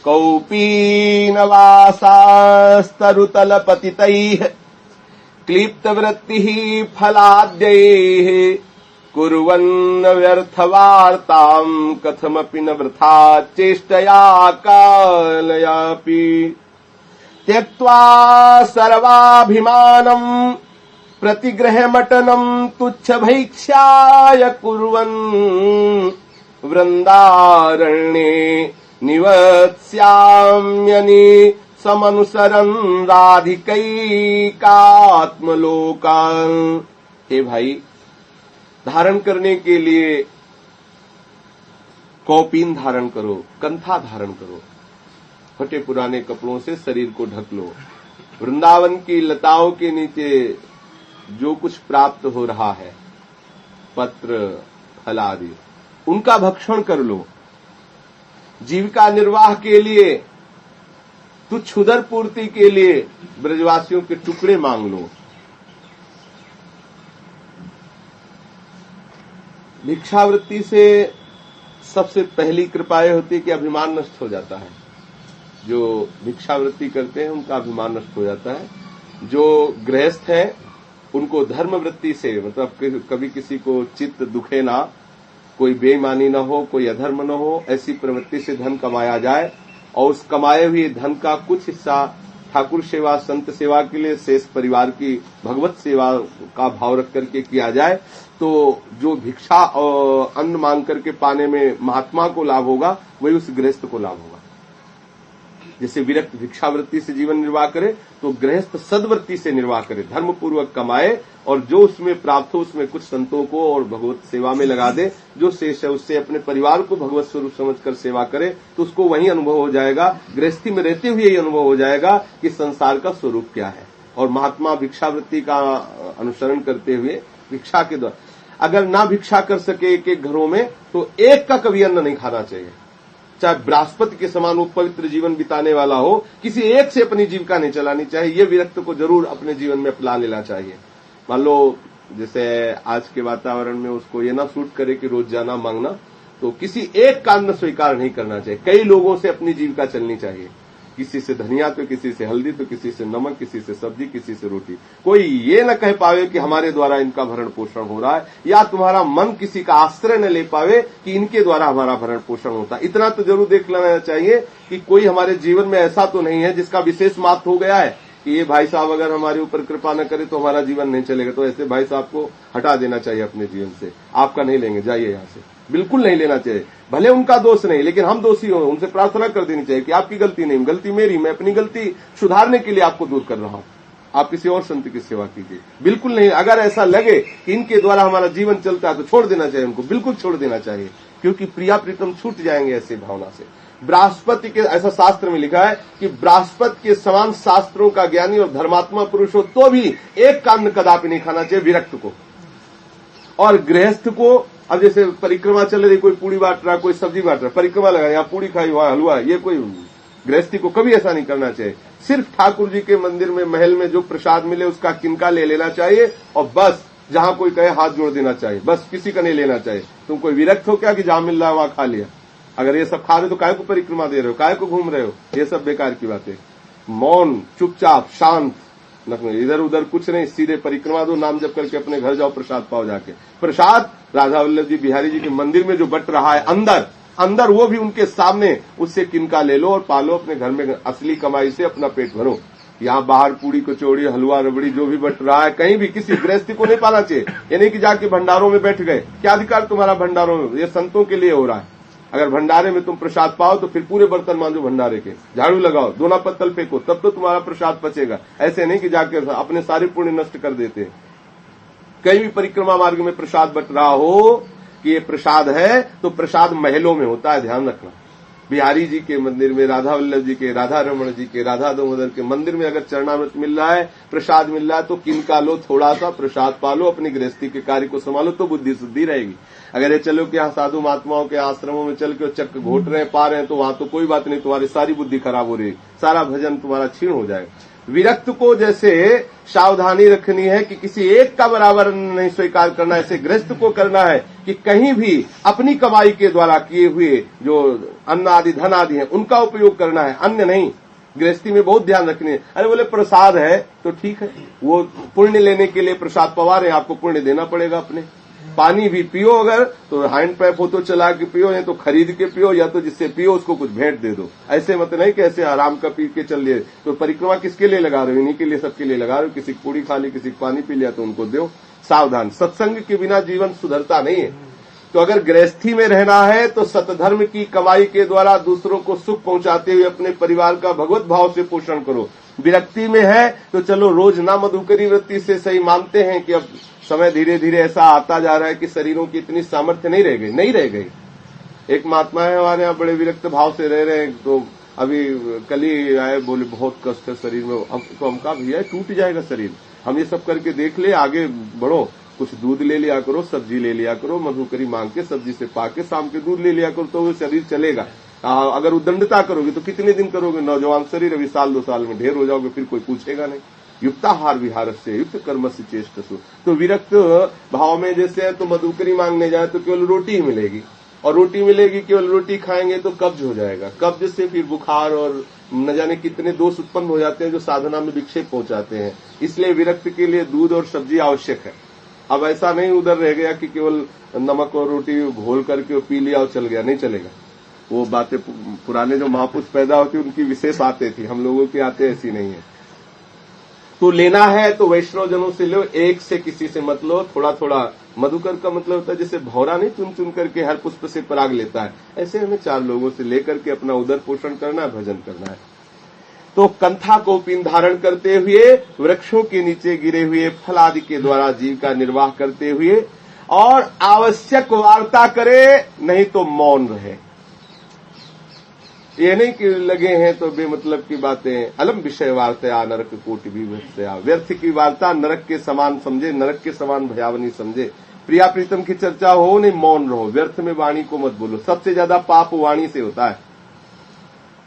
कौपीनवासास्तरुतलपतितैः क्लिप्तवृत्तिः फलाद्यैः कुर्वन्न व्यर्थवार्ताम् कथमपि न वृथा चेष्टया कालयापि त्यक्त्वा सर्वाभिमानम् प्रतिग्रहमटनम् तुच्छभैक्ष्याय कुर्वन् वृन्दारण्ये निवत्स्याम्यनि समनुसरन् राधिकैकात्मलोकान्। हे भाई, धारण करने के लिए कौपीन धारण करो, कंथा धारण करो, फटे पुराने कपड़ों से शरीर को ढक लो। वृंदावन की लताओं के नीचे जो कुछ प्राप्त हो रहा है, पत्र फल आदि, उनका भक्षण कर लो। जीविका निर्वाह के लिए, तुच्छ उदर पूर्ति के लिए ब्रजवासियों के टुकड़े मांग लो। भिक्षावृत्ति से सबसे पहली कृपा यह होती है कि अभिमान नष्ट हो जाता है। जो भिक्षावृत्ति करते हैं उनका अभिमान नष्ट हो जाता है। जो गृहस्थ है उनको धर्मवृत्ति से, मतलब कभी किसी को चित्त दुखे ना, कोई बेईमानी न हो, कोई अधर्म न हो, ऐसी प्रवृत्ति से धन कमाया जाए और उस कमाए हुए धन का कुछ हिस्सा ठाकुर सेवा, संत सेवा के लिए, शेष परिवार की भगवत सेवा का भाव रख करके किया जाए, तो जो भिक्षा और अन्न मांग करके पाने में महात्मा को लाभ होगा, वही उस गृहस्थ को लाभ होगा। जैसे विरक्त भिक्षावृत्ति से जीवन निर्वाह करे, तो गृहस्थ सद्वृत्ति से निर्वाह करे, धर्म पूर्वक कमाए और जो उसमें प्राप्त हो उसमें कुछ संतों को और भगवत सेवा में लगा दे। जो शेष है उससे अपने परिवार को भगवत स्वरूप समझकर सेवा करे, तो उसको वही अनुभव हो जाएगा, गृहस्थी में रहते हुए यही अनुभव हो जाएगा कि संसार का स्वरूप क्या है। और महात्मा भिक्षावृत्ति का अनुसरण करते हुए भिक्षा के द्वारा, अगर ना भिक्षा कर सके एक एक घरों में, तो एक का कभी अन्न नहीं खाना चाहिए। चाहे बृहस्पति के समान वो पवित्र जीवन बिताने वाला हो, किसी एक से अपनी जीविका नहीं चलानी चाहिए। ये विरक्त को जरूर अपने जीवन में अपना लेना चाहिए। मान लो जैसे आज के वातावरण में उसको ये ना सूट करे कि रोज जाना मांगना, तो किसी एक का अन्न स्वीकार नहीं करना चाहिए। कई लोगों से अपनी जीविका चलनी चाहिए, किसी से धनिया तो किसी से हल्दी तो किसी से नमक, किसी से सब्जी, किसी से रोटी। कोई ये न कह पावे कि हमारे द्वारा इनका भरण पोषण हो रहा है, या तुम्हारा मन किसी का आश्रय न ले पावे कि इनके द्वारा हमारा भरण पोषण होता है। इतना तो जरूर देख लेना चाहिए कि कोई हमारे जीवन में ऐसा तो नहीं है जिसका विशेष महत्व हो गया है कि ये भाई साहब अगर हमारे ऊपर कृपा न करे तो हमारा जीवन नहीं चलेगा, तो ऐसे भाई साहब को हटा देना चाहिए अपने जीवन से। आपका नहीं लेंगे, जाइए यहाँ से, बिल्कुल नहीं लेना चाहिए। भले उनका दोष नहीं, लेकिन हम दोषी हो, उनसे प्रार्थना कर देनी चाहिए कि आपकी गलती नहीं, गलती मेरी, मैं अपनी गलती सुधारने के लिए आपको दूर कर रहा हूं, आप किसी और संत की सेवा कीजिए। बिल्कुल नहीं। अगर ऐसा लगे कि इनके द्वारा हमारा जीवन चलता है तो छोड़ देना चाहिए, उनको बिल्कुल छोड़ देना चाहिए, क्योंकि प्रिया प्रीतम छूट जाएंगे ऐसी भावना से। बृहस्पति के, ऐसा शास्त्र में लिखा है कि बृहस्पति के समान शास्त्रों का ज्ञानी और धर्मात्मा पुरुष हो तो भी एक का अन्न कदापि नहीं खाना चाहिए विरक्त को। और गृहस्थ को, अब जैसे परिक्रमा चल रही, कोई पूड़ी बांट रहा, कोई सब्जी बांट रहा, परिक्रमा लगा, यहाँ पूड़ी खाई, वहां हलवा, ये कोई गृहस्थी को कभी ऐसा नहीं करना चाहिए। सिर्फ ठाकुर जी के मंदिर में, महल में जो प्रसाद मिले उसका किनका ले लेना चाहिए, और बस जहां कोई कहे हाथ जोड़ देना चाहिए, बस किसी का नहीं लेना चाहिए। तुम कोई विरक्त हो क्या कि जहां मिल रहा है वहां खा लिया? अगर ये सब खा रहे तो काय को परिक्रमा दे रहे हो, काय को घूम रहे हो? ये सब बेकार की बातें। मौन, चुपचाप, शांत, इधर उधर कुछ नहीं, सीधे परिक्रमा दो, नाम जप करके अपने घर जाओ, प्रसाद पाओ जाके। प्रसाद राधा वल्लभ जी बिहारी जी के मंदिर में जो बट रहा है अंदर अंदर, वो भी उनके सामने, उससे किनका ले लो और पालो, अपने घर में असली कमाई से अपना पेट भरो। यहाँ बाहर पूड़ी कचौड़ी, हलवा, रबड़ी जो भी बट रहा है, कहीं भी किसी गृहस्थी को नहीं पाना चाहिए। ये नहीं कि जाके भंडारों में बैठ गए, क्या अधिकार तुम्हारा भंडारों में? ये संतों के लिए हो रहा है। अगर भंडारे में तुम प्रसाद पाओ तो फिर पूरे बर्तन मांजो भंडारे के, झाड़ू लगाओ, दोना पत्तल फेंको, तब तो तुम्हारा प्रसाद पचेगा। ऐसे नहीं कि जाके अपने सारे पुण्य नष्ट कर देते। कहीं भी परिक्रमा मार्ग में प्रसाद बट रहा हो कि ये प्रसाद है, तो प्रसाद महलों में होता है, ध्यान रखना। बिहारी जी के मंदिर में, राधा वल्लभ जी के, राधा रमण जी के, राधा दामोदर के मंदिर में अगर चरणामृत मिल रहा है, प्रसाद मिल रहा है, तो किनका लो, थोड़ा सा प्रसाद पालो, अपनी गृहस्थी के कार्य को संभालो, तो बुद्धि शुद्धि रहेगी। अगर ये चलो कि यहाँ साधु महात्माओं के आश्रमों में चल के चक्र घोट रहे हैं, पा रहे हैं, तो वहां तो कोई बात नहीं, तुम्हारी सारी बुद्धि खराब हो रही है, सारा भजन तुम्हारा क्षीण हो जाएगा। विरक्त को जैसे सावधानी रखनी है कि किसी एक का बराबर नहीं स्वीकार करना, ऐसे गृहस्थ को करना है कि कहीं भी अपनी कमाई के द्वारा किए हुए जो अन्न आदि धन आदि है उनका उपयोग करना है, अन्य नहीं। गृहस्थी में बहुत ध्यान रखनी है। अरे बोले प्रसाद है तो ठीक है, वो पुण्य लेने के लिए प्रसाद पवा रहे हैं, आपको पुण्य देना पड़ेगा अपने। पानी भी पियो अगर तो हैंड पैप हो तो चला के पियो, या तो खरीद के पियो, या तो जिससे पियो उसको कुछ भेंट दे दो। ऐसे मत नहीं कि ऐसे आराम का पी के चल लिए। तो परिक्रमा किसके लिए लगा रहे हो? इन्हीं के लिए, सबके लिए लगा रहे हो। किसी की पूड़ी खा ली, किसी को पानी पी लिया तो उनको दो। सावधान, सत्संग के बिना जीवन सुधरता नहीं है। तो अगर गृहस्थी में रहना है तो सतधर्म की कमाई के द्वारा दूसरों को सुख पहुंचाते हुए अपने परिवार का भगवत भाव से पोषण करो। विरक्ति में है तो चलो रोज ना मधुकरी वृत्ति से सही मानते हैं कि अब समय धीरे धीरे ऐसा आता जा रहा है कि शरीरों की इतनी सामर्थ्य नहीं रह गई। एक महात्मा है हमारे यहाँ, बड़े विरक्त भाव से रह रहे हैं। तो अभी कल ही आए, बोले बहुत कष्ट है शरीर में। अब तो हम कहा भैया टूट जाएगा शरीर, हम ये सब करके देख ले, आगे बढ़ो। कुछ दूध ले लिया करो, सब्जी ले लिया करो, मधुकरी मांग के सब्जी से पाके शाम के दूध ले लिया करो, तो वो शरीर चलेगा। अगर उद्दंडता करोगे तो कितने दिन करोगे? नौजवान शरीर, अभी साल 2 साल में ढेर हो जाओगे, फिर कोई पूछेगा नहीं। युक्ताहार विहार से युक्त कर्म से चेष्टसु। तो विरक्त भाव में जैसे है तो मधुकरी मांगने जाए तो केवल रोटी ही मिलेगी, और रोटी मिलेगी, केवल रोटी खाएंगे तो कब्ज हो जाएगा। कब्ज से फिर बुखार और न जाने कितने दोष उत्पन्न हो जाते हैं जो साधना में विक्षेप पहुंचाते हैं। इसलिए विरक्त के लिए दूध और सब्जी आवश्यक है। अब ऐसा नहीं उधर रह गया कि केवल नमक और रोटी घोल करके पी लिया और चल गया, नहीं चलेगा। वो बातें पुराने जो महापुरुष पैदा होती उनकी विशेष आते थी, हम लोगों की आते ऐसी नहीं है। तो लेना है तो वैष्णव जनों से लो, एक से किसी से मत लो। थोड़ा थोड़ा मधुकर का मतलब होता है जैसे भौरा नहीं चुन चुन करके हर पुष्प से पराग लेता है, ऐसे हमें 4 लोगों से लेकर के अपना उदर पोषण करना है, भजन करना है। तो कंथा को पिन धारण करते हुए वृक्षों के नीचे गिरे हुए फल आदि के द्वारा जीविका निर्वाह करते हुए, और आवश्यक वार्ता करे, नहीं तो मौन रहे। ये नहीं कि लगे हैं तो बेमतलब की बातें। अलम विषय वार्ता नरक कोटि भी व्यर्थ की वार्ता नरक के समान समझे, नरक के समान भयावनी समझे। प्रिया प्रीतम की चर्चा हो, नहीं मौन रहो, व्यर्थ में वाणी को मत बोलो। सबसे ज्यादा पाप वाणी से होता है।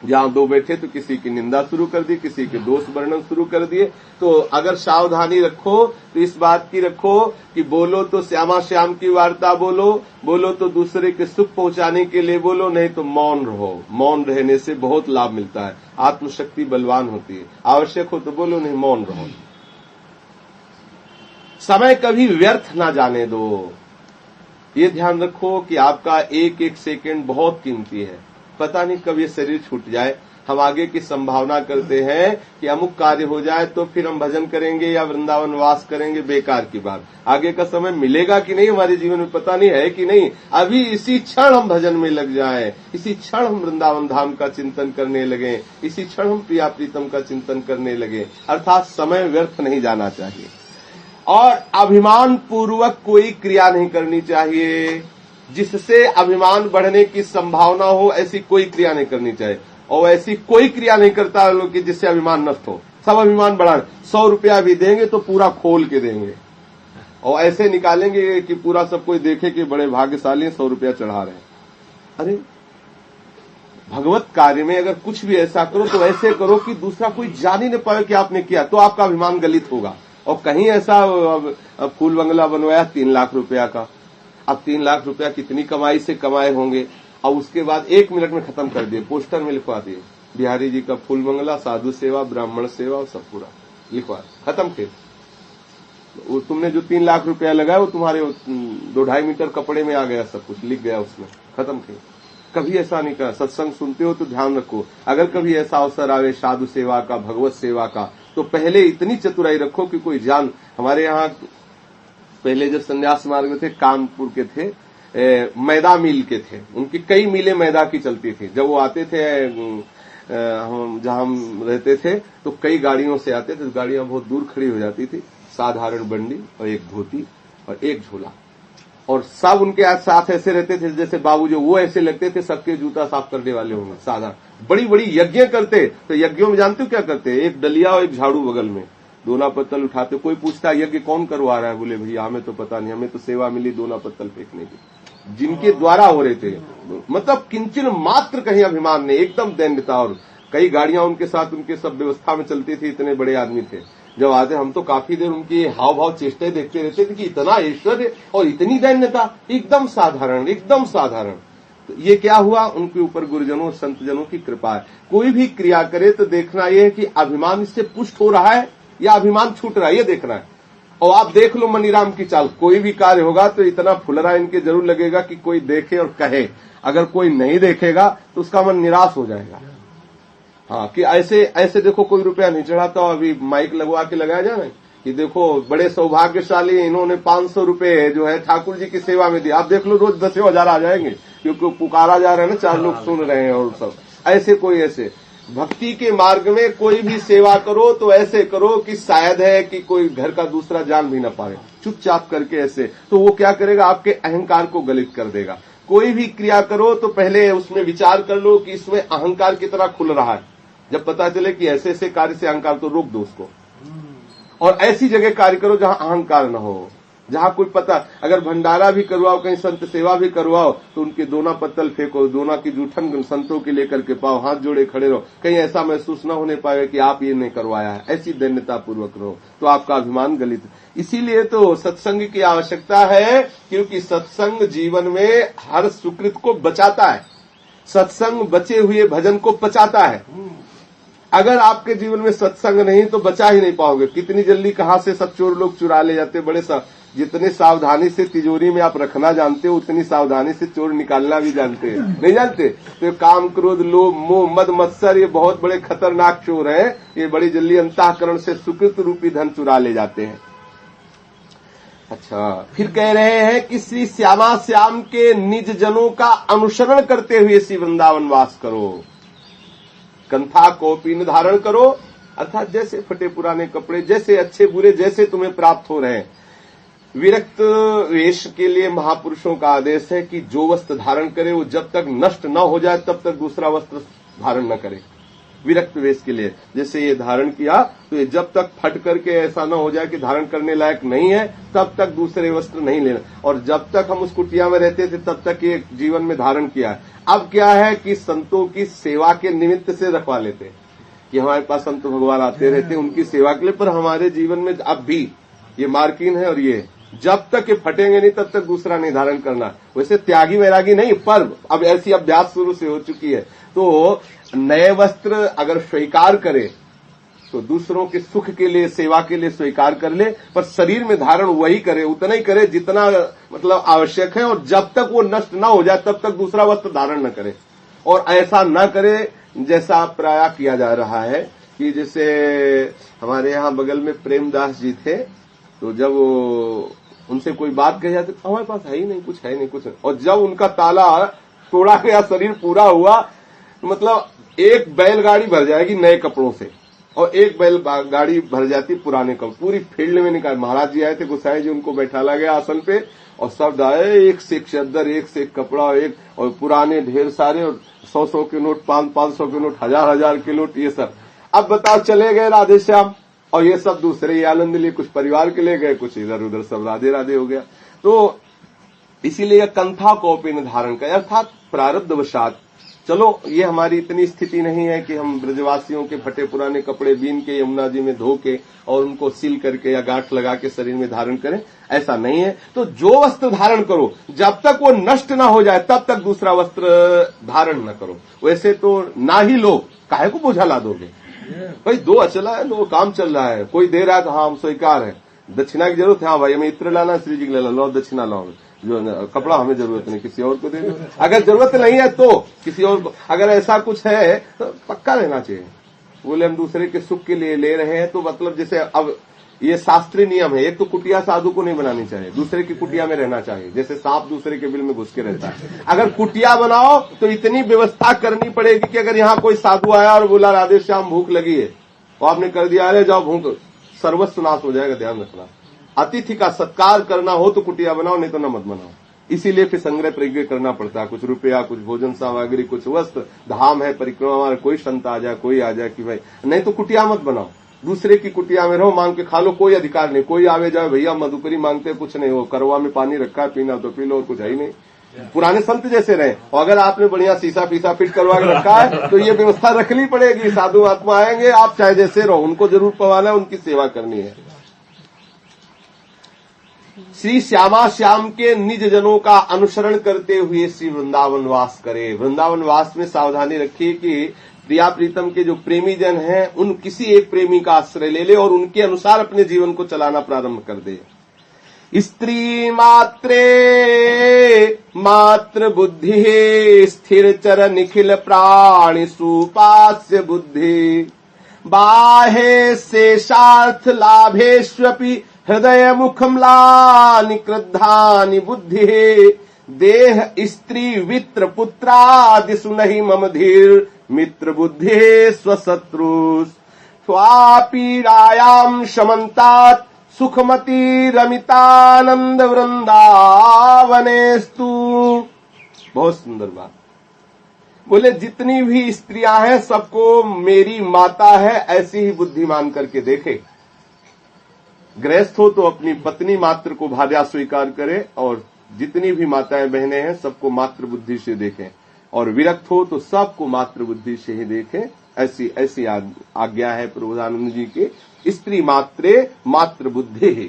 जहां 2 बैठे तो किसी की निंदा शुरू कर दी, किसी के दोष वर्णन शुरू कर दिए। तो अगर सावधानी रखो तो इस बात की रखो कि बोलो तो श्यामा श्याम की वार्ता बोलो, बोलो तो दूसरे के सुख पहुंचाने के लिए बोलो, नहीं तो मौन रहो। मौन रहने से बहुत लाभ मिलता है, आत्मशक्ति बलवान होती है। आवश्यक हो तो बोलो, नहीं मौन रहो। समय कभी व्यर्थ ना जाने दो, ये ध्यान रखो कि आपका एक एक सेकंड बहुत कीमती है। पता नहीं कब ये शरीर छूट जाए। हम आगे की संभावना करते हैं कि अमुक कार्य हो जाए तो फिर हम भजन करेंगे या वृंदावन वास करेंगे, बेकार की बात। आगे का समय मिलेगा कि नहीं हमारे जीवन में पता नहीं है कि नहीं। अभी इसी क्षण हम भजन में लग जाएं, इसी क्षण हम वृंदावन धाम का चिंतन करने लगे, इसी क्षण हम प्रिया प्रीतम का चिंतन करने लगे। अर्थात समय व्यर्थ नहीं जाना चाहिए, और अभिमान पूर्वक कोई क्रिया नहीं करनी चाहिए। जिससे अभिमान बढ़ने की संभावना हो ऐसी कोई क्रिया नहीं करनी चाहिए, और ऐसी कोई क्रिया नहीं करता लोग कि जिससे अभिमान नष्ट हो। सब अभिमान बढ़ा, 100 रुपया भी देंगे तो पूरा खोल के देंगे, और ऐसे निकालेंगे कि पूरा सब कोई देखे कि बड़े भाग्यशाली 100 रुपया चढ़ा रहे हैं। अरे भगवत कार्य में अगर कुछ भी ऐसा करो तो ऐसे करो कि दूसरा कोई जान ही न पाए कि आपने किया, तो आपका अभिमान गलित होगा। और कहीं ऐसा फूल बंगला बनवाया 3 लाख रुपया का, अब 3 लाख रुपया कितनी कमाई से कमाए होंगे, और उसके बाद 1 मिनट में खत्म कर दिए, पोस्टर में लिखवा दिए बिहारी जी का फूल बंगला, साधु सेवा, ब्राह्मण सेवा, सब पूरा लिखवा खत्म। फिर तुमने जो 3 लाख रुपया लगाया वो तुम्हारे 2-2.5 मीटर कपड़े में आ गया, सब कुछ लिख गया उसमें, खत्म। फिर कभी ऐसा नहीं करा। सत्संग सुनते हो तो ध्यान रखो, अगर कभी ऐसा अवसर आवे साधु सेवा का, भगवत सेवा का, तो पहले इतनी चतुराई रखो कि कोई जान। हमारे यहाँ पहले जब संन्यास मार्ग में थे, कानपुर के थे, मैदा मिल के थे, उनकी कई मिलें मैदा की चलती थी। जब वो आते थे हम जहां हम रहते थे तो कई गाड़ियों से आते थे, गाड़ियां बहुत दूर खड़ी हो जाती थी, साधारण बंडी और एक धोती और एक झोला, और सब उनके साथ ऐसे रहते थे जैसे बाबू जो वो ऐसे लगते थे सबके जूता साफ करने वाले होंगे। साधारण बड़ी बड़ी यज्ञ करते, तो यज्ञों में जानते हो क्या करते, एक डलिया और एक झाड़ू बगल में, दोना पत्तल उठाते। कोई पूछता यज्ञ कौन करवा रहा है, बोले भैया हमें तो पता नहीं, हमें तो सेवा मिली दोना पत्तल फेंकने की, जिनके द्वारा हो रहे थे। मतलब किंचन मात्र कहीं अभिमान नहीं, एकदम दैन्यता और कई गाड़ियां उनके साथ उनके सब व्यवस्था में चलती थी, इतने बड़े आदमी थे। जब आते हम तो काफी देर उनकी हाव भाव चेष्टाएं देखते रहते थे कि इतना ऐश्वर्य और इतनी दैन्यता, एकदम साधारण, एकदम साधारण। तो ये क्या हुआ, उनके ऊपर गुरुजनों संतजनों की कृपा है। कोई भी क्रिया करे तो देखना यह है कि अभिमान इससे पुष्ट हो रहा है या अभिमान छूट रहा है, ये देखना है। और आप देख लो मनीराम की चाल, कोई भी कार्य होगा तो इतना फुलरा इनके जरूर लगेगा कि कोई देखे और कहे। अगर कोई नहीं देखेगा तो उसका मन निराश हो जाएगा। हाँ, कि ऐसे ऐसे देखो कोई रुपया नहीं चढ़ाता, अभी माइक लगवा के लगाया जा रहा है कि देखो बड़े सौभाग्यशाली, इन्होंने 500 रुपए जो है ठाकुर जी की सेवा में दिया। आप देख लो रोज 10,000 आ जाएंगे, क्योंकि पुकारा जा रहा है ना, 4 लोग सुन रहे हैं। और सब ऐसे कोई ऐसे भक्ति के मार्ग में कोई भी सेवा करो तो ऐसे करो कि शायद है कि कोई घर का दूसरा जान भी न पाए, चुपचाप करके ऐसे। तो वो क्या करेगा, आपके अहंकार को गलित कर देगा। कोई भी क्रिया करो तो पहले उसमें विचार कर लो कि इसमें अहंकार कितना खुल रहा है। जब पता चले कि ऐसे ऐसे कार्य से अहंकार, तो रोक दो उसको, और ऐसी जगह कार्य करो जहां अहंकार न हो, जहां कोई पता। अगर भंडारा भी करवाओ, कहीं संत सेवा भी करवाओ, तो उनके दोना पत्तल फेंको, दोना की जूठन संतों की लेकर के पाओ, हाथ जोड़े खड़े रहो। कहीं ऐसा महसूस न होने पाए कि आप ये नहीं करवाया है, ऐसी दैन्यता पूर्वक रहो, तो आपका अभिमान गलित। इसीलिए तो सत्संग की आवश्यकता है, क्योंकि सत्संग जीवन में हर सुकृत को बचाता है। सत्संग बचे हुए भजन को पचाता है। अगर आपके जीवन में सत्संग नहीं तो बचा ही नहीं पाओगे। कितनी जल्दी कहां से सब चोर लोग चुरा ले जाते, बड़े जितने सावधानी से तिजोरी में आप रखना जानते हो, उतनी सावधानी से चोर निकालना भी जानते हैं, नहीं जानते? तो काम, क्रोध, लोभ, मोह, मद, मत्सर, ये बहुत बड़े खतरनाक चोर हैं। ये बड़ी जल्दी अंतःकरण से सुकृत रूपी धन चुरा ले जाते हैं। अच्छा, फिर कह रहे हैं कि श्री श्यामा श्याम के निज जनों का अनुसरण करते हुए श्री वृंदावन वास करो। कंथा कौपीन धारण करो, अर्थात जैसे फटे पुराने कपड़े, जैसे अच्छे बुरे जैसे तुम्हें प्राप्त हो रहे हैं। विरक्त वेश के लिए महापुरुषों का आदेश है कि जो वस्त्र धारण करे वो जब तक नष्ट न हो जाए तब तक दूसरा वस्त्र धारण न करे। विरक्त वेश के लिए जैसे ये धारण किया तो ये जब तक फट करके ऐसा न हो जाए कि धारण करने लायक नहीं है, तब तक दूसरे वस्त्र नहीं लेना। और जब तक हम उस कुटिया में रहते थे तब तक ये जीवन में धारण किया है। अब क्या है कि संतों की सेवा के निमित्त से रखवा लेते कि हमारे पास संत भगवान आते रहते उनकी सेवा के लिए, पर हमारे जीवन में अब भी ये मार्किन है। और ये जब तक ये फटेंगे नहीं तब तक दूसरा नहीं धारण करना। वैसे त्यागी वैरागी नहीं, पर अब ऐसी अभ्यास शुरू से हो चुकी है। तो नए वस्त्र अगर स्वीकार करे तो दूसरों के सुख के लिए, सेवा के लिए स्वीकार कर ले, पर शरीर में धारण वही करे, उतना ही करे जितना मतलब आवश्यक है। और जब तक वो नष्ट ना हो जाए तब तक दूसरा वस्त्र धारण न करे। और ऐसा न करे जैसा प्राय किया जा रहा है कि जैसे हमारे यहाँ बगल में प्रेमदास जी थे, तो जब उनसे कोई बात कही जाती हमारे पास है ही नहीं कुछ, है नहीं कुछ। और जब उनका ताला तोड़ा गया, शरीर पूरा हुआ, तो मतलब एक बैलगाड़ी भर जाएगी नए कपड़ों से और एक बैलगाड़ी भर जाती पुराने कपड़े, पूरी फील्ड में निकाल। महाराज जी आए थे, गोसाई जी, उनको बैठाला गया आसन पे और सब आए, एक से एक चद्दर, एक से एक कपड़ा, एक और पुराने ढेर सारे, और 100-100 के नोट, 500 के नोट, 1000 के नोट, ये सब। अब बताओ, चले गए राधे श्याम, और ये सब दूसरे ही आनंद लिए, कुछ परिवार के ले गए, कुछ इधर उधर, सब राधे राधे हो गया। तो इसीलिए कंथा कौपीन धारण का, अर्थात प्रारब्धवशात। चलो, ये हमारी इतनी स्थिति नहीं है कि हम ब्रजवासियों के फटे पुराने कपड़े बीन के यमुना जी में धो के और उनको सील करके या गांठ लगा के शरीर में धारण करें, ऐसा नहीं है। तो जो वस्त्र धारण करो जब तक वो नष्ट ना हो जाए तब तक दूसरा वस्त्र धारण न करो। वैसे तो ना ही लो, काहे को बोझा ला दोगे भाई? दो अचला है, दो काम चल रहा है, कोई दे रहा है तो हाँ हम स्वीकार है। दक्षिणा की जरूरत है, हाँ भाई हमें इत्र लाना, श्री जी के लो दक्षिणा लाओ, जो कपड़ा हमें जरूरत नहीं, किसी और को दे दो। अगर जरूरत नहीं है तो किसी और को, अगर ऐसा कुछ है तो पक्का रहना चाहिए। बोले हम दूसरे के सुख के लिए ले रहे हैं, तो मतलब जैसे अब ये शास्त्रीय नियम है, एक तो कुटिया साधु को नहीं बनानी चाहिए, दूसरे की कुटिया में रहना चाहिए, जैसे सांप दूसरे के बिल में घुस के रहता है। अगर कुटिया बनाओ तो इतनी व्यवस्था करनी पड़ेगी कि अगर यहाँ कोई साधु आया और बोला राधे श्याम भूख लगी है, और आपने कर दिया अरे जाओ भूख, सर्वस्व नाश हो जाएगा। ध्यान रखना, अतिथि का सत्कार करना हो तो कुटिया बनाओ, नहीं तो न मत बनाओ। इसीलिए फिर संग्रह परिग्रह करना पड़ता है, कुछ रुपया, कुछ भोजन सामग्री, कुछ वस्त्र। धाम है, परिक्रमा, कोई संत आ जाए, कोई आ जाए कि भाई, नहीं तो कुटिया मत बनाओ। दूसरे की कुटिया में रहो, मांग के खा लो, कोई अधिकार नहीं। कोई आवे जाए, भैया मधुकरी मांगते कुछ नहीं, हो करवा में पानी रखा है, पीना तो पी लो, कुछ है ही नहीं। पुराने संत जैसे रहे। और अगर आपने बढ़िया शीशा फीसा फिट करवा के रखा है तो ये व्यवस्था रखनी पड़ेगी। साधु महात्मा आएंगे, आप चाहे जैसे रहो, उनको जरूर पवाना है, उनकी सेवा करनी है। श्री श्यामा श्याम के निज जनों का अनुसरण करते हुए श्री वृंदावन वास करे। वृंदावन वास में सावधानी रखिए कि प्रिया प्रीतम के जो प्रेमी जन हैं उन किसी एक प्रेमी का आश्रय ले ले और उनके अनुसार अपने जीवन को चलाना प्रारंभ कर दे। स्त्री मात्रे मात्र बुद्धि स्थिर चर निखिल प्राणि सुपास्य बुद्धि बाहे शेषार्थ लाभेष्वपि हृदय मुखम्लानि क्रुद्धानि बुद्धि देह स्त्री वित्र पुत्रादिषु नहि मम धीर मित्र बुद्धि स्वशत्रु स्वापीडायां शमन्तात् सुखमती रमितानंद वृंदावनेस्तु। बहुत सुंदर बात बोले, जितनी भी स्त्रियां हैं सबको मेरी माता है ऐसी ही बुद्धि मान करके देखे। गृहस्थ हो तो अपनी पत्नी मात्र को भार्या स्वीकार करे और जितनी भी माताएं बहनें हैं सबको मातृ बुद्धि से देखें, और विरक्त हो तो सबको मातृ बुद्धि से ही देखें। ऐसी ऐसी आज्ञा है प्रभुदानंद जी की। स्त्री मात्रे मातृ बुद्धि है।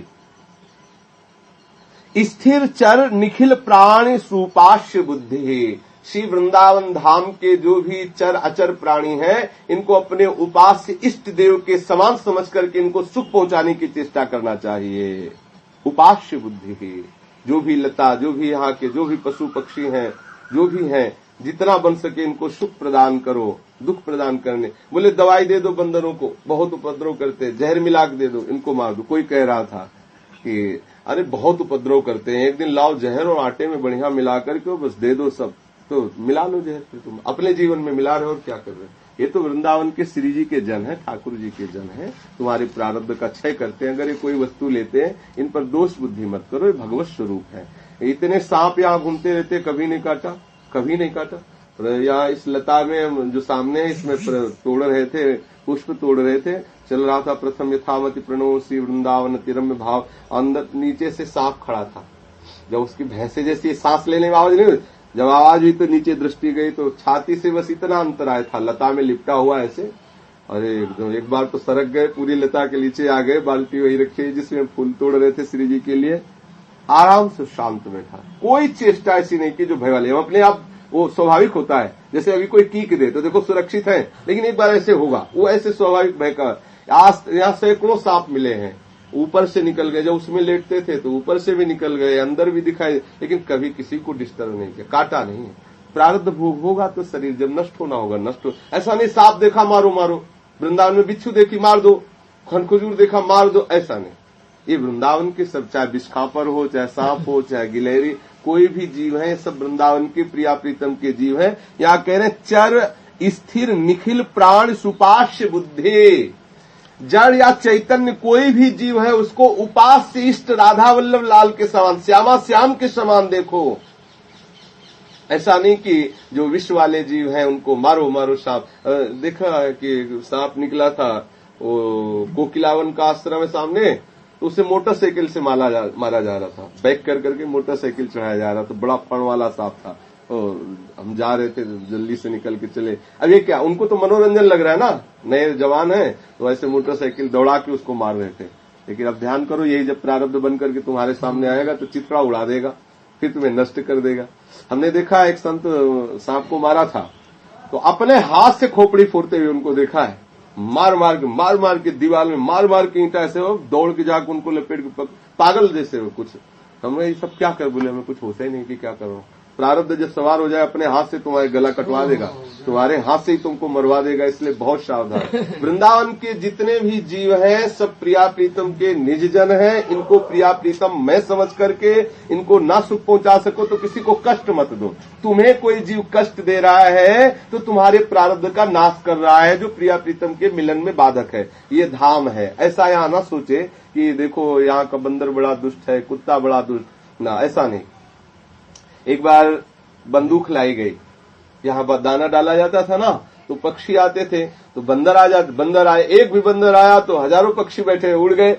स्थिर चर निखिल प्राणी सुपाश्य बुद्धि है। श्री वृंदावन धाम के जो भी चर अचर प्राणी हैं इनको अपने उपास्य इष्ट देव के समान समझ करके इनको सुख पहुंचाने की चेष्टा करना चाहिए। उपास्य बुद्धि है। जो भी लता, जो भी यहाँ के जो भी पशु पक्षी हैं, जो भी हैं, जितना बन सके इनको सुख प्रदान करो, दुख प्रदान करने। बोले दवाई दे दो बंदरों को, बहुत उपद्रव करते, जहर मिला के दे दो, इनको मार दो। कोई कह रहा था कि अरे बहुत उपद्रव करते हैं, एक दिन लाओ जहर और आटे में बढ़िया मिला करके बस दे दो सब, तो मिला लो जहर, फिर तुम अपने जीवन में मिला रहे हो और क्या कर रहे हो। ये तो वृंदावन के श्री जी के जन है, ठाकुर जी के जन है, तुम्हारे प्रारब्ध का क्षय करते हैं। अगर ये कोई वस्तु लेते हैं इन पर दोष बुद्धि मत करो, ये भगवत स्वरूप है। इतने सांप यहाँ घूमते रहते, कभी नहीं काटा, कभी नहीं काटा। यहाँ इस लता में जो सामने है इसमें तोड़ रहे थे, पुष्प तोड़ रहे थे, चल रहा था प्रथम यथामति प्रणो श्री वृंदावन तिरम्य भाव, अंदर नीचे से सांप खड़ा था। जब उसकी भैंसे जैसी सांस लेने में आवाज नहीं, जब आवाज हुई तो नीचे दृष्टि गई तो छाती से बस इतना अंतर आया था, लता में लिपटा हुआ ऐसे। अरे एकदम एक बार तो सरक गए, पूरी लता के नीचे आ गए। बाल्टी वही रखी जिसमें फूल तोड़ रहे थे श्री जी के लिए, आराम से शांत बैठा, कोई चेष्टा ऐसी नहीं की जो भय वाले। हम अपने आप वो स्वाभाविक होता है, जैसे अभी कोई कीक दे तो देखो सुरक्षित है, लेकिन एक बार ऐसे होगा, वो ऐसे स्वाभाविक भय का। आज यहाँ सैकड़ों सांप मिले हैं, ऊपर से निकल गए, जब उसमें लेटते थे तो ऊपर से भी निकल गए, अंदर भी दिखाई, लेकिन कभी किसी को डिस्टर्ब नहीं किया, काटा नहीं है। प्रारब्ध भोग होगा तो शरीर जब नष्ट होना होगा नष्ट हो। ऐसा नहीं सांप देखा मारो मारो, वृंदावन में बिच्छू देखी मार दो, खनखजूर देखा मार दो, ऐसा नहीं। ये वृंदावन के सब, चाहे बिस्खापर हो, चाहे सांप हो, चाहे गिलहरी, कोई भी जीव है, सब वृंदावन के प्रिया प्रीतम के जीव हैं। यहाँ कह रहे चर स्थिर निखिल प्राण सुपाश्य बुद्धि। जड़ या चैतन्य कोई भी जीव है उसको उपास्य इष्ट राधा वल्लभ लाल के समान, श्यामा श्याम के समान देखो। ऐसा नहीं कि जो विश्व वाले जीव हैं उनको मारो मारो सांप। देखा कि सांप निकला था वो कोकिलावन का आश्रम है सामने, तो उसे मोटरसाइकिल से मारा जा रहा था, बैक कर करके मोटरसाइकिल चढ़ाया जा रहा था। बड़ा फण वाला सांप था, हम जा रहे थे जल्दी से निकल के चले। अब ये क्या, उनको तो मनोरंजन लग रहा है ना, नए जवान है तो ऐसे मोटरसाइकिल दौड़ा के उसको मार रहे थे। लेकिन अब ध्यान करो, यही जब प्रारब्ध बन करके तुम्हारे सामने आएगा तो चिथड़ा उड़ा देगा, फिर तुम्हें नष्ट कर देगा। हमने देखा एक संत सांप को मारा था तो अपने हाथ से खोपड़ी फोड़ते हुए उनको देखा है, मार मार के दीवार में मार के ईंटा ऐसे हो दौड़ के जाकर उनको लपेट के पागल जैसे हो कुछ। हमने ये सब क्या कर बोले, हमें कुछ होता ही नहीं कि क्या करो। प्रारब्ध जब सवार हो जाए अपने हाथ से तुम्हारे गला कटवा देगा, तुम्हारे हाथ से ही तुमको मरवा देगा, इसलिए बहुत सावधान। वृंदावन के जितने भी जीव हैं सब प्रिया प्रीतम के निज जन हैं। इनको प्रिया प्रीतम मैं समझ करके इनको ना सुख पहुंचा सको तो किसी को कष्ट मत दो। तुम्हें कोई जीव कष्ट दे रहा है तो तुम्हारे प्रारब्ध का नाश कर रहा है, जो प्रिया प्रीतम के मिलन में बाधक है। ये धाम है, ऐसा यहाँ ना सोचे कि देखो यहाँ का बंदर बड़ा दुष्ट है, कुत्ता बड़ा दुष्ट, ना ऐसा नहीं। एक बार बंदूक लाई गई, यहाँ दाना डाला जाता था ना, तो पक्षी आते थे तो बंदर आए, एक भी बंदर आया तो हजारों पक्षी बैठे उड़ गए।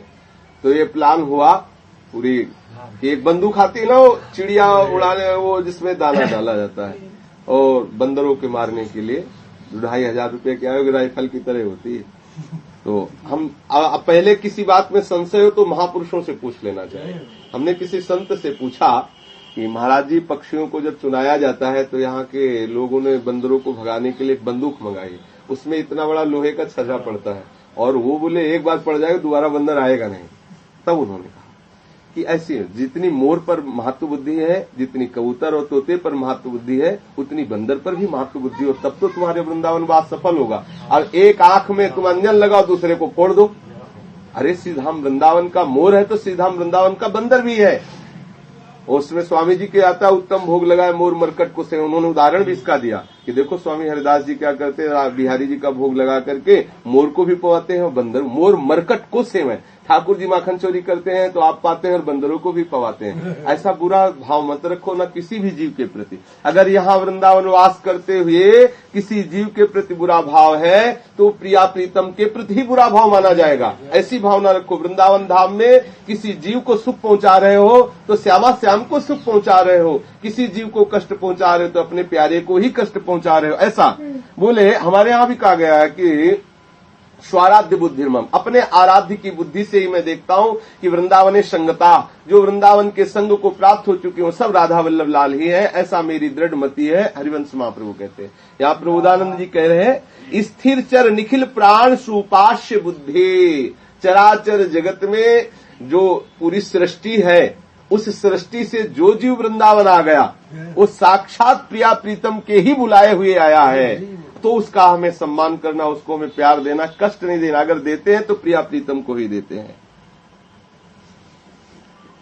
तो ये प्लान हुआ पूरी एक बंदूक आती है ना, वो चिड़िया उड़ाने, वो जिसमें दाना डाला जाता है, और बंदरों के मारने के लिए 2500 रुपये की आयोग राइफल की तरह होती है। तो हम पहले किसी बात में संशय हो तो महापुरुषों से पूछ लेना चाहिए। हमने किसी संत से पूछा कि महाराज जी, पक्षियों को जब चुनाया जाता है तो यहाँ के लोगों ने बंदरों को भगाने के लिए एक बंदूक मंगाई, उसमें इतना बड़ा लोहे का छर्रा पड़ता है, और वो बोले एक बार पड़ जाएगा दोबारा बंदर आएगा नहीं। तब उन्होंने कहा कि ऐसी जितनी मोर पर महत्व बुद्धि है, जितनी कबूतर और तोते पर महत्व बुद्धि है, उतनी बंदर पर भी महत्व बुद्धि हो, तब तो तुम्हारे वृंदावन वास सफल होगा। और एक आंख में तुम अंजन लगाओ, दूसरे को फोड़ दो। अरे श्रीधाम वृंदावन का मोर है तो श्रीधाम वृंदावन का बंदर भी है। उसमें स्वामी जी के आता उत्तम भोग लगाए मोर मरकट को से, उन्होंने उदाहरण भी इसका दिया कि देखो स्वामी हरिदास जी क्या करते हैं, बिहारी जी का भोग लगा करके मोर को भी पवाते हैं और बंदर, मोर मरकट को सेव है। ठाकुर जी माखन चोरी करते हैं तो आप पाते हैं और बंदरों को भी पवाते हैं। ऐसा बुरा भाव मत रखो ना किसी भी जीव के प्रति। अगर यहाँ वृंदावन वास करते हुए किसी जीव के प्रति बुरा भाव है तो प्रिया प्रीतम के प्रति ही बुरा भाव माना जाएगा। ऐसी भावना रखो। वृंदावन धाम में किसी जीव को सुख पहुंचा रहे हो तो श्यामा श्याम को सुख पहुंचा रहे हो, किसी जीव को कष्ट पहुंचा रहे हो तो अपने प्यारे को ही कष्ट पहुंचा रहे हो। ऐसा बोले हमारे यहाँ भी कहा गया है कि स्वाराध्य बुद्धिर्मम, अपने आराध्य की बुद्धि से ही मैं देखता हूं कि वृंदावने संगता, जो वृंदावन के संग को प्राप्त हो चुके हो सब राधा वल्लभ लाल ही है, ऐसा मेरी दृढ़ मति है। हरिवंश महाप्रभु कहते हैं। यहाँ प्रबोधानंद जी कह रहे हैं, स्थिर चर निखिल प्राण सुपाश्य बुद्धि, चराचर जगत में जो पूरी सृष्टि है उस सृष्टि से जो जीव वृंदावन आ गया वो साक्षात प्रिया प्रीतम के ही बुलाए हुए आया है, तो उसका हमें सम्मान करना, उसको हमें प्यार देना, कष्ट नहीं देना। अगर देते हैं तो प्रिया प्रीतम को ही देते हैं।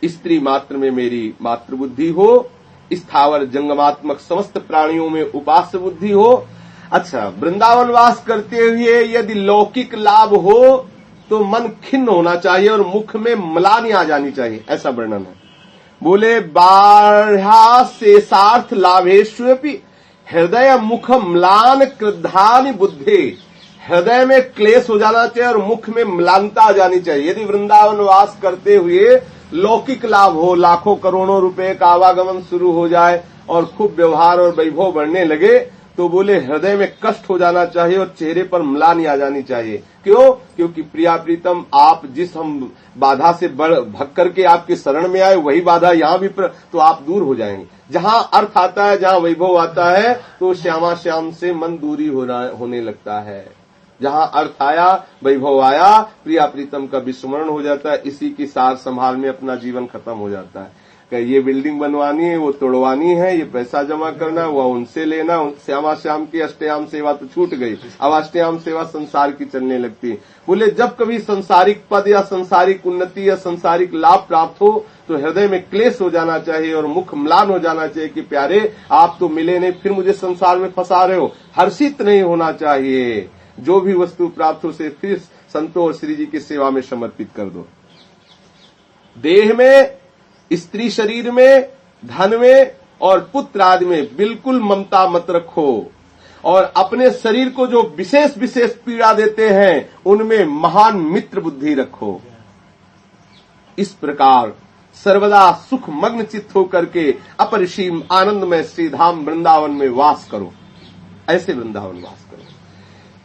स्त्री मात्र में मेरी मातृ बुद्धि हो, स्थावर जंगमात्मक समस्त प्राणियों में उपास्य बुद्धि हो। अच्छा, वृंदावन वास करते हुए यदि लौकिक लाभ हो तो मन खिन्न होना चाहिए और मुख में म्लानी आ जानी चाहिए, ऐसा वर्णन है। बोले बाह्या शेषार्थ लाभेष्वपि हृदय मुख म्लान क्रुद्धानि बुद्धि, हृदय में क्लेश हो जाना चाहिए और मुख में म्लानता आ जानी चाहिए। यदि वृंदावन वास करते हुए लौकिक लाभ हो, लाखों करोड़ों रुपए का आवागमन शुरू हो जाए और खूब व्यवहार और वैभव बढ़ने लगे तो बोले हृदय में कष्ट हो जाना चाहिए और चेहरे पर म्लानी आ जानी चाहिए। क्यों? क्योंकि प्रिया प्रीतम आप जिस हम बाधा से भग करके आपके शरण में आए वही बाधा यहाँ भी तो आप दूर हो जाएंगे। जहाँ अर्थ आता है, जहाँ वैभव आता है तो श्यामा श्याम से मन दूरी होने लगता है। जहाँ अर्थ आया, वैभव आया, प्रिया प्रीतम का विस्मरण हो जाता है। इसी की सार संभाल में अपना जीवन खत्म हो जाता है। ये बिल्डिंग बनवानी है, वो तोड़वानी है, ये पैसा जमा करना, वो उनसे लेना। श्यामा श्याम की अष्टयाम सेवा तो छूट गई, अब अष्टयाम सेवा संसार की चलने लगती है। बोले जब कभी संसारिक पद या संसारिक उन्नति या संसारिक लाभ प्राप्त हो तो हृदय में क्लेश हो जाना चाहिए और मुख म्लान हो जाना चाहिए कि प्यारे आप तो मिले नहीं, फिर मुझे संसार में फंसा रहे हो। हर्षित नहीं होना चाहिए। जो भी वस्तु प्राप्त हो उसे फिर संतों और श्री जी की सेवा में समर्पित कर दो। देह में, स्त्री शरीर में, धन में और पुत्र आदि में बिल्कुल ममता मत रखो और अपने शरीर को जो विशेष विशेष पीड़ा देते हैं उनमें महान मित्र बुद्धि रखो। इस प्रकार सर्वदा सुख मग्न चित्त होकर के अपरिसीम आनंदमय श्रीधाम वृंदावन में वास करो। ऐसे वृंदावन वास करो।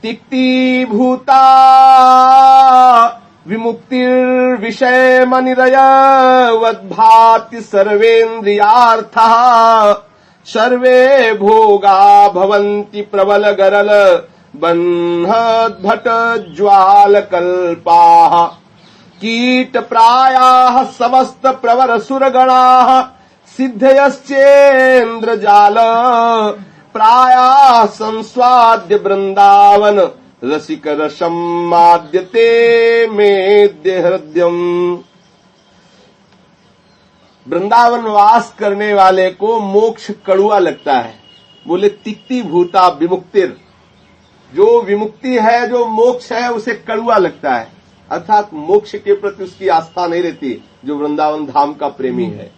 तिक्ति भूता विमुक्तिर्विषय मनिरयवद्भाति सर्वेन्द्रियार्थः, सर्वे भोगा भवन्ति प्रबल गरल बन्हद्भट ज्वाल कल्पाः, कीट प्रायाः समस्त प्रवर सुरगणाः, सिद्धयश्चेन्द्रजाल प्रायाः संस्वाद्य वृंदावन, रसिक रसम माद्यते मेद्य हृदयम। वृंदावन वास करने वाले को मोक्ष कड़ुआ लगता है। बोले तिक्ति भूता विमुक्तिर, जो विमुक्ति है, जो मोक्ष है, उसे कड़ुआ लगता है, अर्थात मोक्ष के प्रति उसकी आस्था नहीं रहती जो वृंदावन धाम का प्रेमी है।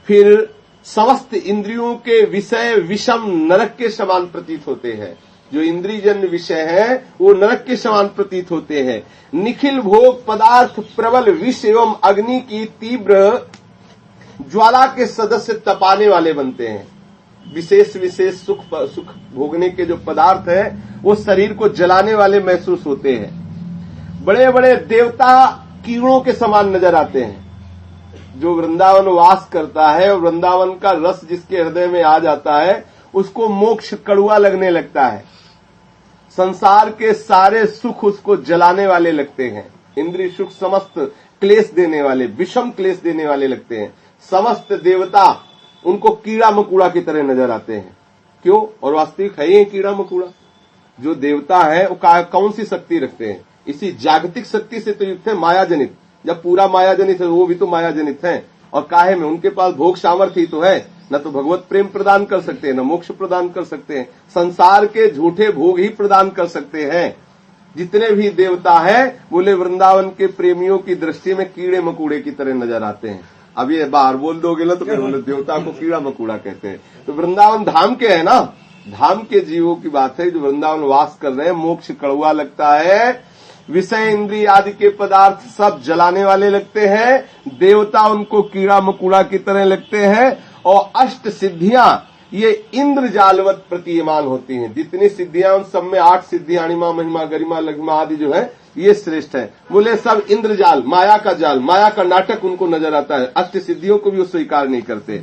फिर समस्त इंद्रियों के विषय विषम नरक के समान प्रतीत होते हैं। जो इंद्रियजन्य विषय हैं वो नरक के समान प्रतीत होते हैं। निखिल भोग पदार्थ प्रबल विष एवं अग्नि की तीव्र ज्वाला के सदस्य तपाने वाले बनते हैं। विशेष विशेष सुख भोगने के जो पदार्थ हैं वो शरीर को जलाने वाले महसूस होते हैं। बड़े बड़े देवता कीड़ों के समान नजर आते हैं। जो वृंदावन वास करता है और वृंदावन का रस जिसके हृदय में आ जाता है उसको मोक्ष कड़ुआ लगने लगता है। संसार के सारे सुख उसको जलाने वाले लगते हैं। इंद्रिय सुख समस्त क्लेश देने वाले, विषम क्लेश देने वाले लगते हैं। समस्त देवता उनको कीड़ा मकोड़ा की तरह नजर आते हैं। क्यों? और वास्तविक है ये कीड़ा मकोड़ा। जो देवता है वो कौन सी शक्ति रखते हैं? इसी जागतिक शक्ति से तो युक्त है, माया जनित। जब पूरा माया जनित है वो भी तो माया जनित है। और काहे में उनके पास भोग सामर्थ्य तो है, न तो भगवत प्रेम प्रदान कर सकते हैं, न मोक्ष प्रदान कर सकते हैं। संसार के झूठे भोग ही प्रदान कर सकते हैं। जितने भी देवता हैं बोले वृंदावन के प्रेमियों की दृष्टि में कीड़े मकोड़े की तरह नजर आते हैं। अब ये बाहर बोल दोगे ना तो फिर बोले देवता को कीड़ा मकोड़ा कहते हैं। तो वृंदावन धाम के है ना, धाम के जीवों की बात है जो वृंदावन वास कर रहे हैं। मोक्ष कड़वा लगता है। विषय इंद्रिय आदि के पदार्थ सब जलाने वाले लगते हैं। देवता उनको कीड़ा मकोड़ा की तरह लगते हैं। और अष्ट सिद्धियां ये इंद्रजालवत प्रतीयमान होती हैं। जितनी सिद्धियां उन सब में 8 सिद्धियां अणिमा महिमा गरिमा लघिमा आदि जो है ये श्रेष्ठ है। बोले सब इंद्रजाल, माया का जाल, माया का नाटक उनको नजर आता है। अष्ट सिद्धियों को भी वो स्वीकार नहीं करते।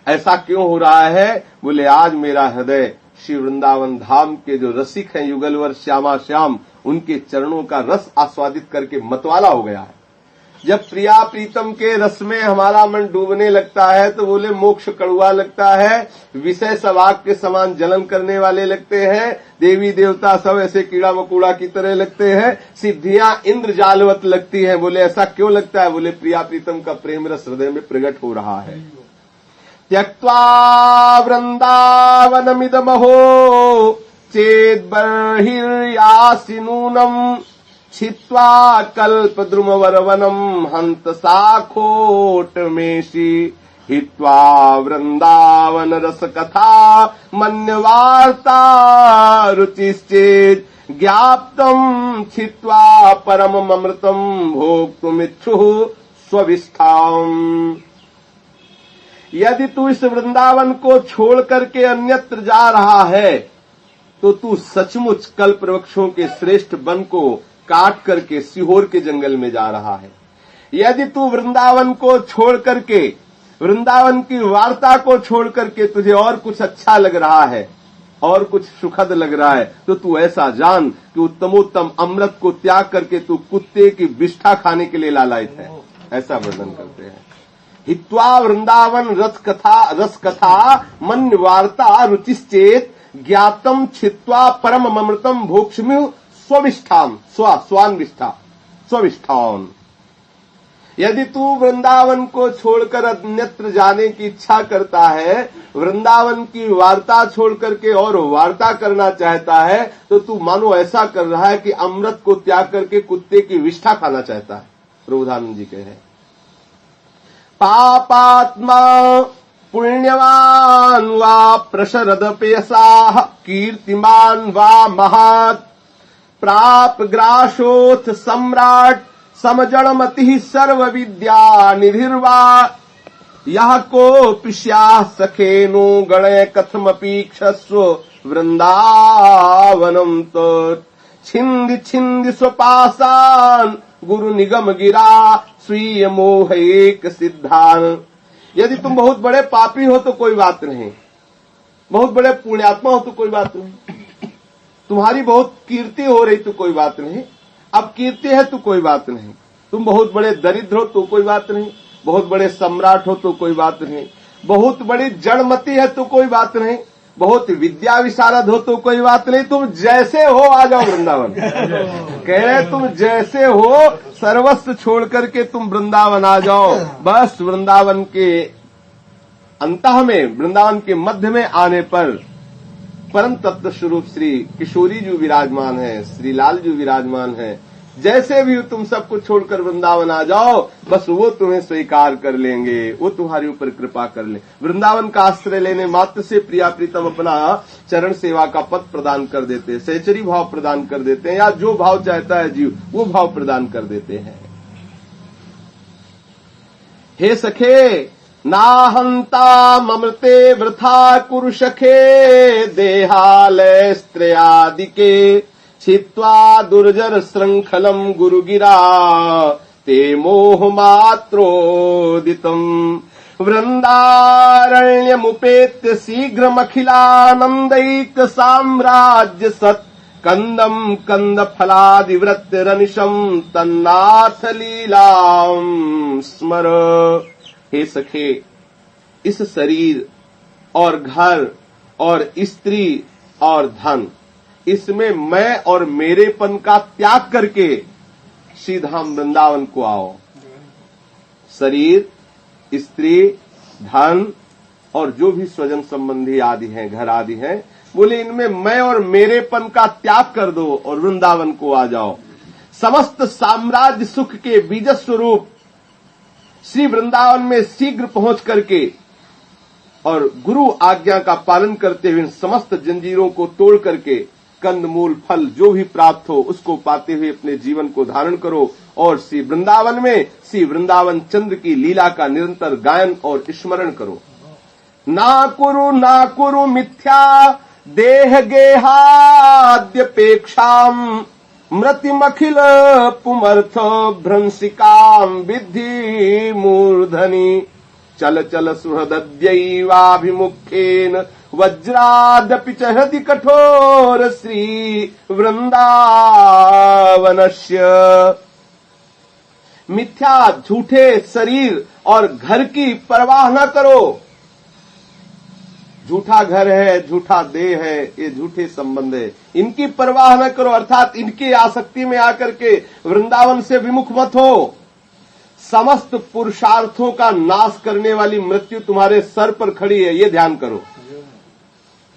ऐसा क्यों हो रहा है? बोले आज मेरा हृदय श्री वृंदावन धाम के जो रसिक हैं युगलवर श्यामा श्याम, उनके चरणों का रस आस्वादित करके मतवाला हो गया है। जब प्रिया प्रीतम के रस में हमारा मन डूबने लगता है तो बोले मोक्ष कड़ुआ लगता है। विषय सवाग के समान जलन करने वाले लगते हैं। देवी देवता सब ऐसे कीड़ा मकोड़ा की तरह लगते हैं। सिद्धियां इंद्रजालवत लगती हैं। बोले ऐसा क्यों लगता है? बोले प्रिया प्रीतम का प्रेम रस हृदय में प्रकट हो रहा है। त्यक्त्वा वृंदावनमिदमहो चेद बर्हिर्यासि नूनम् छित्त्वा कल्पद्रुमवरवनम् हन्त साखोटमेषि हित्वा वृंदावन रस कथा मन्यवार्ता रुचिश्चेत् ज्ञाप्तम् छित्त्वा परममृतम् भोक्तुमिच्छुः स्वविष्ठाम्। यदि तू इस वृंदावन को छोड़ करके अन्यत्र जा रहा है तो तू सचमुच कल्प वृक्षों के श्रेष्ठ वन को काट करके सीहोर के जंगल में जा रहा है। यदि तू वृंदावन को छोड़ करके, वृंदावन की वार्ता को छोड़ करके तुझे और कुछ अच्छा लग रहा है और कुछ सुखद लग रहा है तो तू ऐसा जान कि उत्तमोत्तम अमृत को त्याग करके तू कुत्ते की विष्ठा खाने के लिए लालायित है। ऐसा वर्णन करते हैं। हित्वा वृंदावन रस कथा मन वार्ता रुचिश्चेत ज्ञातम छित्वा परम अमृतम भोक्ष्यमु स्वविष्ठाम स्वान्विष्ठा स्विष्ठान। यदि तू वृंदावन को छोड़कर अन्यत्र जाने की इच्छा करता है, वृंदावन की वार्ता छोड़ करके और वार्ता करना चाहता है तो तू मानो ऐसा कर रहा है कि अमृत को त्याग करके कुत्ते की विष्ठा खाना चाहता है। प्रभुदानंद जी कहे हैं पापात्मा पुण्यवान वा प्रशरद पेयसा कीर्तिमान वा महात् प्राप ग्रासोथ सम्राट समजड़मति सर्व विद्या निधिर्वा यह को पिश्या सखेनो गणे कथमपीक्षस्व वृंदावनम तत् छिंद छिंद स्वपासान गुरु निगम गिरा स्वीय मोह एक सिद्धान। यदि तुम बहुत बड़े पापी हो तो कोई बात नहीं, बहुत बड़े पुण्यात्मा हो तो कोई बात नहीं, तुम्हारी बहुत कीर्ति हो रही तो कोई बात नहीं, अब कीर्ति है तो कोई बात नहीं, तुम बहुत बड़े दरिद्र हो तो कोई बात नहीं, बहुत बड़े सम्राट हो तो कोई बात नहीं, बहुत बड़ी जड़मती है तो कोई बात नहीं, बहुत विद्या विशारद हो तो कोई बात नहीं, तुम जैसे हो आ जाओ वृंदावन। कह रहे तुम जैसे हो सर्वस्व छोड़ करके तुम वृंदावन आ जाओ। बस वृंदावन के अंतः में, वृंदावन के मध्य में आने पर परम तत्व स्वरूप श्री किशोरी जी विराजमान है, श्री लाल जी विराजमान है, जैसे भी तुम सब कुछ छोड़कर वृंदावन आ जाओ, बस वो तुम्हें स्वीकार कर लेंगे, वो तुम्हारे ऊपर कृपा कर ले। वृंदावन का आश्रय लेने मात्र से प्रिया प्रीतम अपना चरण सेवा का पद प्रदान कर देते हैं, सहचरी भाव प्रदान कर देते हैं, या जो भाव चाहता है जीव वो भाव प्रदान कर देते हैं। हे सखे नाहंता ममृते वृथा कुरु सखे, देहालय स्त्रियादिके छित्वा दुर्जर श्रृंखलम गुरुगिरा, ते मोह मात्रोदितम् वृंदारण्यमुपेत्य शीघ्रमखिलानंदैक साम्राज्य सत् कंदम कंद फलादिवृत्तिरनिशम तन्नाथ लीलाम स्मर। हे सखे, इस शरीर और घर और स्त्री और धन, इसमें मैं और मेरेपन का त्याग करके सीधा वृंदावन को आओ। शरीर, स्त्री, धन और जो भी स्वजन संबंधी आदि हैं, घर आदि हैं, बोले इनमें मैं और मेरेपन का त्याग कर दो और वृंदावन को आ जाओ। समस्त साम्राज्य सुख के बीज स्वरूप श्री वृंदावन में शीघ्र पहुंच करके और गुरु आज्ञा का पालन करते हुए समस्त जंजीरों को तोड़ करके कंद मूल फल जो भी प्राप्त हो उसको पाते हुए अपने जीवन को धारण करो और श्री वृंदावन में श्री वृंदावन चंद्र की लीला का निरंतर गायन और स्मरण करो। ना कुरु मिथ्या देह गेहाद्यपेक्षाम मृतिमखिल पुमर्थ भ्रंसिकाम विद्धि मूर्धनि, चल चल सुहृदद्यैवाभिमुखेन वज्रादपि च हृदि कठोर श्री वृंदावनस्य। मिथ्या झूठे शरीर और घर की परवाह न करो। झूठा घर है, झूठा देह है, ये झूठे संबंध है, इनकी परवाह न करो, अर्थात इनकी आसक्ति में आकर के वृंदावन से विमुख मत हो। समस्त पुरुषार्थों का नाश करने वाली मृत्यु तुम्हारे सर पर खड़ी है, ये ध्यान करो।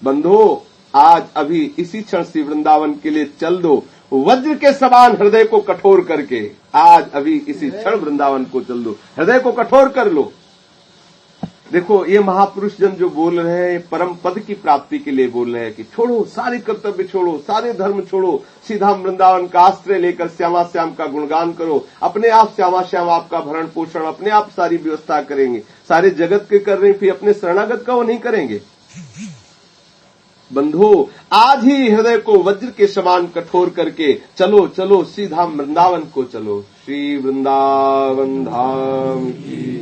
बंधु, आज अभी इसी क्षण श्री वृंदावन के लिए चल दो, वज्र के समान हृदय को कठोर करके। आज अभी इसी क्षण वृंदावन को चल दो, हृदय को कठोर कर लो। देखो, ये महापुरुष जन जो बोल रहे हैं परम पद की प्राप्ति के लिए बोल रहे हैं कि छोड़ो, सारे कर्तव्य छोड़ो, सारे धर्म छोड़ो, सीधा वृंदावन का आश्रय लेकर श्यामा श्याम का गुणगान करो। अपने आप श्यामा श्याम आपका भरण पोषण अपने आप सारी व्यवस्था करेंगे। सारे जगत के कर रहे हैं, फिर अपने शरणागत का वो नहीं करेंगे। बंधु, आज ही हृदय को वज्र के समान कठोर करके चलो चलो, सीधा वृंदावन को चलो। श्री वृंदावन धाम की